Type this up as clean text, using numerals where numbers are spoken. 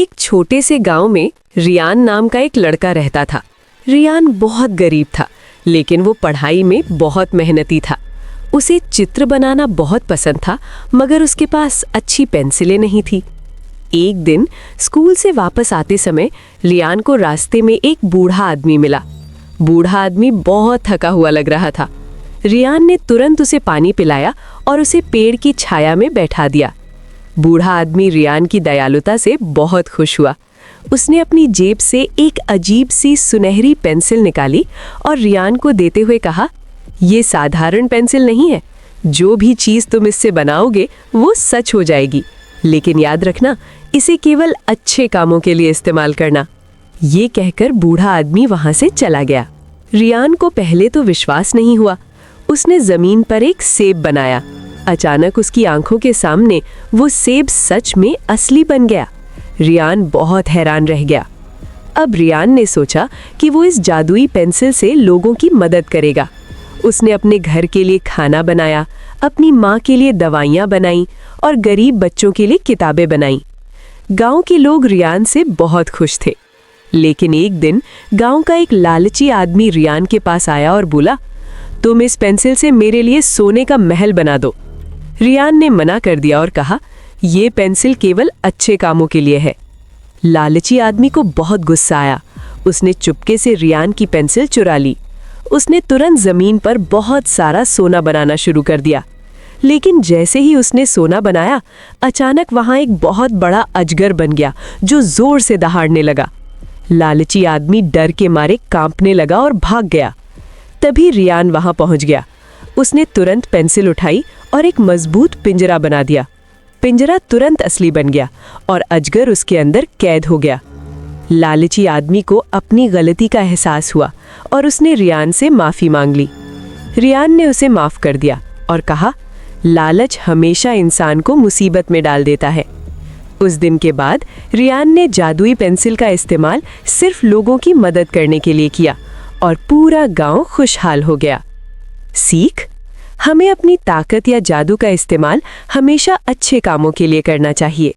एक छोटे से गांव में रियान नाम का एक लड़का रहता था। रियान बहुत गरीब था, लेकिन वो पढ़ाई में बहुत मेहनती था। उसे चित्र बनाना बहुत पसंद था, मगर उसके पास अच्छी पेंसिलें नहीं थी। एक दिन स्कूल से वापस आते समय रियान को रास्ते में एक बूढ़ा आदमी मिला। बूढ़ा आदमी बहुत थका हुआ लग रहा था। रियान ने तुरंत उसे पानी पिलाया और उसे पेड़ की छाया में बैठा दिया। बूढ़ा आदमी रियान की दयालुता से बहुत खुश हुआ। उसने अपनी जेब से एक अजीब सी सुनहरी पेंसिल निकाली और रियान को देते हुए कहा, ये साधारण पेंसिल नहीं है। जो भी चीज़ तुम इससे बनाओगे वो सच हो जाएगी, लेकिन याद रखना, इसे केवल अच्छे कामों के लिए इस्तेमाल करना। ये कहकर बूढ़ा आदमी वहां से चला गया। रियान को पहले तो विश्वास नहीं हुआ। उसने जमीन पर एक सेब बनाया। अचानक उसकी आंखों के सामने वो सेब सच में असली बन गया। रियान बहुत हैरान रह गया। अब रियान ने सोचा कि वो इस जादुई पेंसिल से लोगों की मदद करेगा। उसने अपने घर के लिए खाना बनाया, अपनी माँ के लिए दवाइयाँ बनाई और गरीब बच्चों के लिए किताबें बनाई। गांव के लोग रियान से बहुत खुश थे। लेकिन एक दिन गांव का एक लालची आदमी रियान के पास आया और बोला, तुम इस पेंसिल से मेरे लिए सोने का महल बना दो। रियान ने मना कर दिया और कहा, ये पेंसिल केवल अच्छे कामों के लिए है। लालची आदमी को बहुत गुस्सा आया। उसने चुपके से रियान की पेंसिल चुरा ली। उसने तुरंत जमीन पर बहुत सारा सोना बनाना शुरू कर दिया। लेकिन जैसे ही उसने सोना बनाया, अचानक वहां एक बहुत बड़ा अजगर बन गया जो जोर से दहाड़ने लगा। लालची आदमी डर के मारे कांपने लगा और भाग गया। तभी रियान वहां पहुंच गया। उसने तुरंत पेंसिल उठाई और एक मजबूत पिंजरा बना दिया। पिंजरा तुरंत असली बन गया और अजगर उसके अंदर कैद हो गया। लालची आदमी को अपनी गलती का एहसास हुआ और उसने रियान से माफी मांग ली। रियान ने उसे माफ कर दिया और कहा, लालच हमेशा इंसान को मुसीबत में डाल देता है। उस दिन के बाद रियान ने जादुई पेंसिल का इस्तेमाल सिर्फ लोगों की मदद करने के लिए किया और पूरा गांव खुशहाल हो गया। सीख: हमें अपनी ताकत या जादू का इस्तेमाल हमेशा अच्छे कामों के लिए करना चाहिए।